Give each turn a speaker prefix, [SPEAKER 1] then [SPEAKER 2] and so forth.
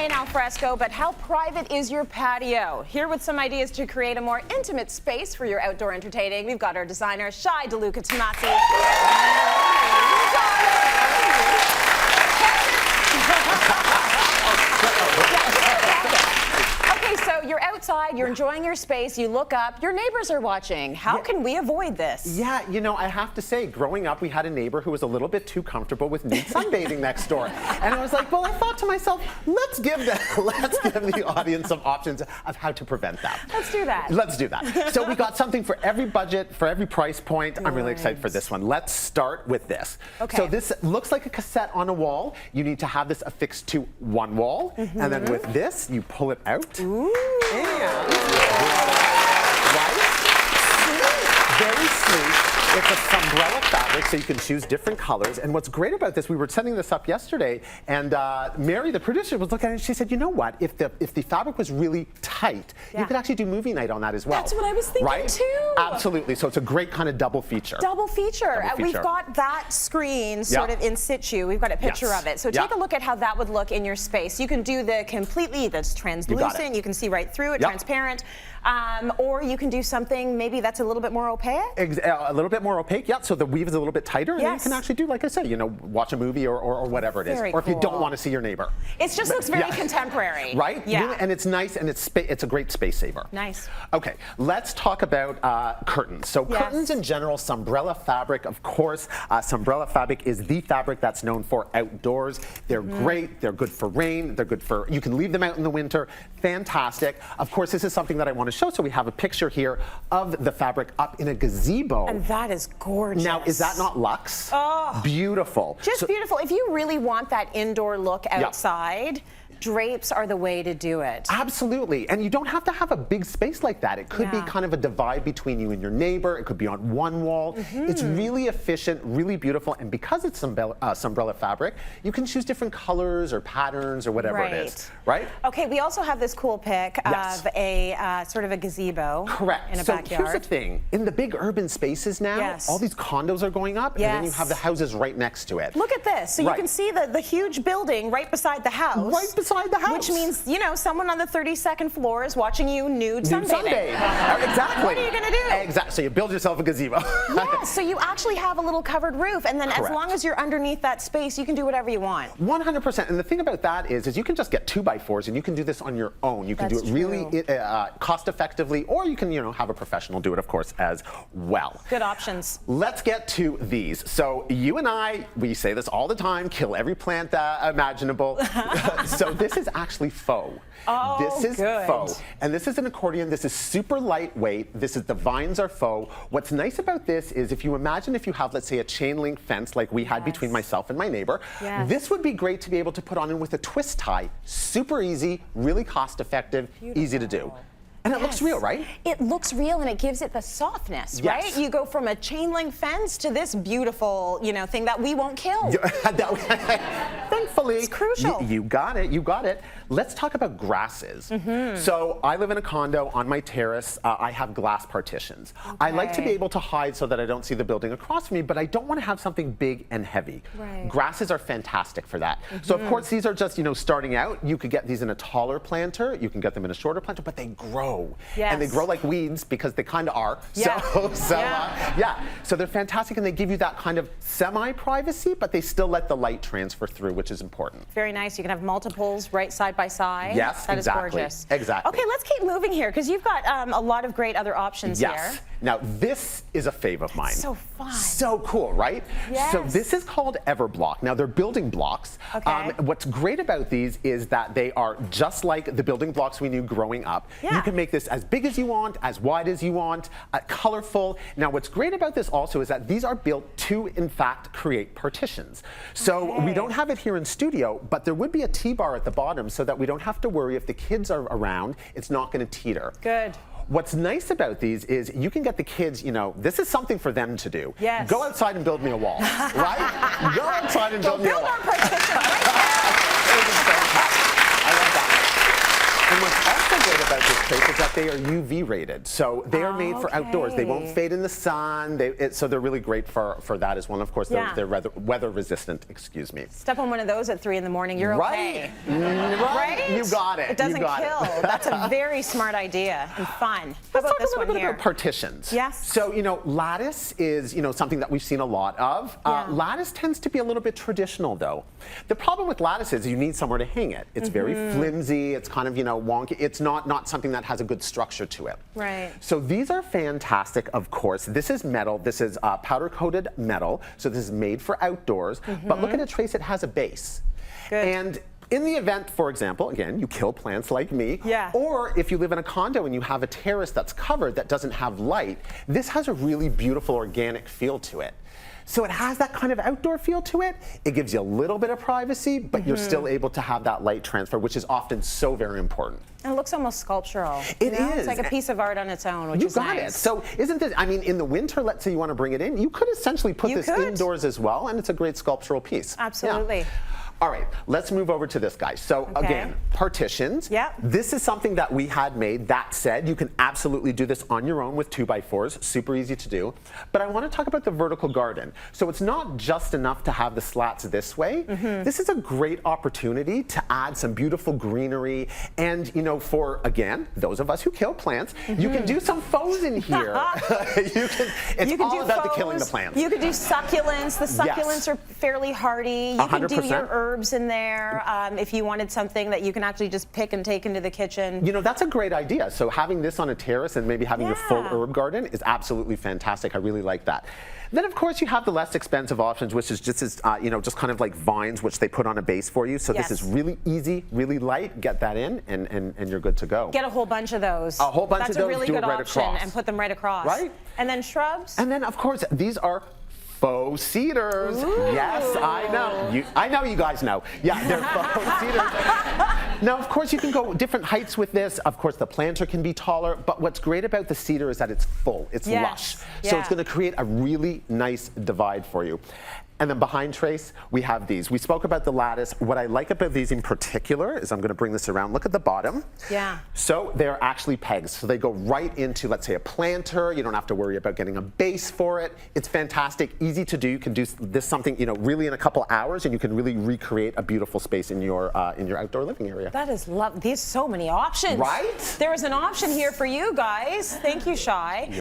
[SPEAKER 1] champagne al fresco, but how private is your patio? Here with some ideas to create a more intimate space for your outdoor entertaining, we've got our designer, Shai DeLuca-Tamasi. So you're outside, you're enjoying your space, you look up, your neighbors are watching. How can we avoid this?
[SPEAKER 2] Yeah, you know, I have to say, growing up, we had a neighbor who was a little bit too comfortable with nude sunbathing next door. And I was like, well, I thought to myself, let's give the audience some options of how to prevent that.
[SPEAKER 1] Let's do that.
[SPEAKER 2] Let's do that. So we got something for every budget, for every price point. I'm really excited for this one. Let's start with this. Okay. So this looks like a cassette on a wall. You need to have this affixed to one wall. And then with this, you pull it out.
[SPEAKER 1] Ooh.
[SPEAKER 2] And, very sleek. It's a Sumbrella fabric, so you can choose different colors. And what's great about this, we were setting this up yesterday, and Mary, the producer, was looking at it, and she said, you know what, if the fabric was really tight, you could actually do movie night on that as well.
[SPEAKER 1] That's what I was thinking too.
[SPEAKER 2] Absolutely. So it's a great kind of double feature.
[SPEAKER 1] Double feature. We've got that screen sort of in situ. We've got a picture of it. So take a look at how that would look in your space. You can do the completely, that's translucent. You can see right through it, transparent. Or you can do something maybe that's a little bit more opaque.
[SPEAKER 2] A little bit more opaque, so the weave is a little bit tighter, and then you can actually do, like I said, you know, watch a movie or whatever it is. Or if you don't want to see your neighbor.
[SPEAKER 1] It just looks very contemporary.
[SPEAKER 2] Right?
[SPEAKER 1] Yeah.
[SPEAKER 2] And it's nice, and it's a great space saver.
[SPEAKER 1] Nice.
[SPEAKER 2] Okay, let's talk about curtains. So curtains in general, Sumbrella fabric, of course. Sumbrella fabric is the fabric that's known for outdoors. They're great. They're good for rain. They're good for, you can leave them out in the winter. Fantastic. Of course, this is something that I want to show. So we have a picture here of the fabric up in a gazebo.
[SPEAKER 1] And that is gorgeous.
[SPEAKER 2] Now, is that not luxe?
[SPEAKER 1] Oh.
[SPEAKER 2] Beautiful.
[SPEAKER 1] Just beautiful. If you really want that indoor look outside, drapes are the way to do it.
[SPEAKER 2] Absolutely. And you don't have to have a big space like that. It could be kind of a divide between you and your neighbor. It could be on one wall. It's really efficient, really beautiful. And because it's Sumbrella fabric, you can choose different colors or patterns or whatever it is. Right?
[SPEAKER 1] Okay, we also have this cool pic of a sort of a gazebo in a backyard.
[SPEAKER 2] Here's the thing. In the big urban spaces now, all these condos are going up, and then you have the houses right next to it.
[SPEAKER 1] Look at this. So you can see the huge building right beside the house.
[SPEAKER 2] Right beside the house.
[SPEAKER 1] Which means, you know, someone on the 32nd floor is watching you nude sunbathing.
[SPEAKER 2] Exactly.
[SPEAKER 1] What are you going to do?
[SPEAKER 2] Exactly. So you build yourself a gazebo.
[SPEAKER 1] So you actually have a little covered roof, and then as long as you're underneath that space, you can do whatever you want.
[SPEAKER 2] 100%. And the thing about that is you can just get 2x4s, and you can do this on your own. You can do it really cost effectively, or you can, you know, have a professional do it, of course, as well.
[SPEAKER 1] Good options.
[SPEAKER 2] Let's get to these. So you and I, we say this all the time, kill every plant imaginable. So this is actually faux. This is faux. And this is an accordion. This is super lightweight. The vines are faux. What's nice about this is if you imagine if you have, let's say, a chain link fence like we had between myself and my neighbor, this would be great to be able to put on with a twist tie. Super easy, really cost effective, easy to do. And it looks real, right? It
[SPEAKER 1] looks real, and it gives it the softness, right? You go from a chain link fence to this beautiful, you know, thing that we won't kill.
[SPEAKER 2] Thankfully.
[SPEAKER 1] It's crucial.
[SPEAKER 2] You got it. You got it. Let's talk about grasses. So I live in a condo. On my terrace, I have glass partitions. I like to be able to hide so that I don't see the building across from me, but I don't want to have something big and heavy. Grasses are fantastic for that. So of course, these are just, you know, starting out. You could get these in a taller planter. You can get them in a shorter planter, but they grow. And they grow like weeds because they kind of are. So they're fantastic, and they give you that kind of semi-privacy, but they still let the light transfer through, which is important.
[SPEAKER 1] Very nice. You can have multiples right side by side.
[SPEAKER 2] Yes,
[SPEAKER 1] that is gorgeous.
[SPEAKER 2] Exactly.
[SPEAKER 1] Okay, let's keep moving here because you've got a lot of great other options here.
[SPEAKER 2] Now this is a fave of mine.
[SPEAKER 1] So fun.
[SPEAKER 2] So cool, right? So this is called Everblock. Now they're building blocks. What's great about these is that they are just like the building blocks we knew growing up. You can make this as big as you want, as wide as you want, colorful. Now what's great about this also is that these are built to, in fact, create partitions. So we don't have it here in studio, but there would be a T-bar at the bottom so that we don't have to worry if the kids are around, it's not going to teeter.
[SPEAKER 1] Good.
[SPEAKER 2] What's nice about these is you can get the kids, you know, this is something for them to do. Go outside and build me a wall, right? Go outside and build me a wall.
[SPEAKER 1] Build our partition right there.
[SPEAKER 2] I love that. And what's also great about about this trace is that they are UV rated. So they are made for outdoors. They won't fade in the sun. So they're really great for that as well. And of course, they're weather resistant, excuse me.
[SPEAKER 1] Step on one of those at 3 in the morning, you're okay.
[SPEAKER 2] Right? You got it.
[SPEAKER 1] It doesn't kill. That's a very smart idea and fun. How about this one here?
[SPEAKER 2] About partitions.
[SPEAKER 1] Yes.
[SPEAKER 2] So, lattice is, something that we've seen a lot of. Lattice tends to be a little bit traditional, though. The problem with lattice is you need somewhere to hang it. It's very flimsy. It's kind of, wonky. It's not something that has a good structure to it.
[SPEAKER 1] Right.
[SPEAKER 2] So these are fantastic, of course. This is metal. This is powder-coated metal. So this is made for outdoors. But look at a trace. It has a base.
[SPEAKER 1] Good.
[SPEAKER 2] And in the event, for example, again, you kill plants like me, or if you live in a condo and you have a terrace that's covered that doesn't have light, this has a really beautiful organic feel to it. So it has that kind of outdoor feel to it. It gives you a little bit of privacy, but you're still able to have that light transfer, which is often so very important.
[SPEAKER 1] And it looks almost sculptural.
[SPEAKER 2] It is.
[SPEAKER 1] It's like a piece of art on its own, which is nice. You got it.
[SPEAKER 2] So isn't this, in the winter, let's say you want to bring it in, you could essentially put this indoors as well, and it's a great sculptural piece.
[SPEAKER 1] Absolutely.
[SPEAKER 2] Yeah. All right, let's move over to this guy. So again, partitions.
[SPEAKER 1] Yeah.
[SPEAKER 2] This is something that we had made. That said, you can absolutely do this on your own with 2x4s. Super easy to do. But I want to talk about the vertical garden. So it's not just enough to have the slats this way. This is a great opportunity to add some beautiful greenery. And for, again, those of us who kill plants, you can do some faux in here. It's all about the killing the plants.
[SPEAKER 1] You could do succulents. The succulents are fairly hardy. You can do your herbs in there if you wanted something that you can actually just pick and take into the kitchen.
[SPEAKER 2] That's a great idea. So having this on a terrace and maybe having your full herb garden is absolutely fantastic. I really like that. Then, of course, you have the less expensive options, which is just as, just kind of like vines, which they put on a base for you. So this is really easy, really light. Get that in, and you're good to go.
[SPEAKER 1] Get a whole bunch of those.
[SPEAKER 2] A whole bunch of those.
[SPEAKER 1] That's a really good
[SPEAKER 2] right
[SPEAKER 1] option,
[SPEAKER 2] across.
[SPEAKER 1] and put them right across.
[SPEAKER 2] Right.
[SPEAKER 1] And then shrubs.
[SPEAKER 2] And then, of course, these are faux cedars.
[SPEAKER 1] Ooh.
[SPEAKER 2] Yes, I know. I know you guys know. Yeah, they're faux cedars. Now, of course, you can go different heights with this. Of course, the planter can be taller. But what's great about the cedar is that it's full. It's lush. So it's going to create a really nice divide for you. And then behind trace, we have these. We spoke about the lattice. What I like about these in particular is I'm going to bring this around. Look at the bottom.
[SPEAKER 1] Yeah.
[SPEAKER 2] So they're actually pegs. So they go right into, let's say, a planter. You don't have to worry about getting a base for it. It's fantastic, easy to do. You can do this something, really in a couple hours, and you can really recreate a beautiful space in your outdoor living area.
[SPEAKER 1] That is lovely. There's so many options.
[SPEAKER 2] Right?
[SPEAKER 1] There is an option here for you guys. Thank you, Shai.